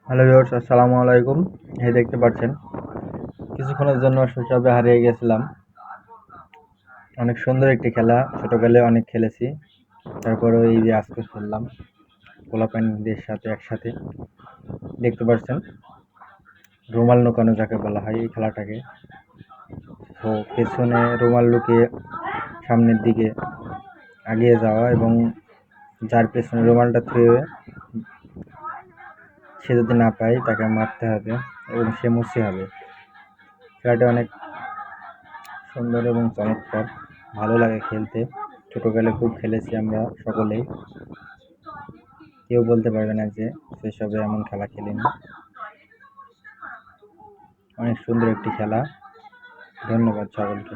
Hello viewers, আসসালামু আলাইকুম। এই দেখতে পাচ্ছেন কিছুক্ষণের জন্য শৈশবে হারিয়ে গেছিলাম। অনেক সুন্দর একটি খেলা, ছোটবেলায় অনেক খেলেছি। তারপরেও এই যে আজকে খেললাম পোলাপানদের সাথে একসাথে। দেখতে পাচ্ছেন রুমাল লুকানো যাকে বলা হয় এই খেলাটাকে। তো পেছনে রুমাল লুকিয়ে সামনের দিকে এগিয়ে যাওয়া এবং যার পেছনে রুমালটা থুয়ে সে যদি না পায় তাকে মারতে হবে এবং সে মুছতে হবে। খেলাটি অনেক সুন্দর এবং চমৎকার, ভালো লাগে খেলতে। ছোটবেলায় খুব খেলেছি আমরা সকলেই। কেউ বলতে পারবে না যে শৈশবে এমন খেলা খেলিনি। অনেক সুন্দর একটি খেলা। ধন্যবাদ সকলকে।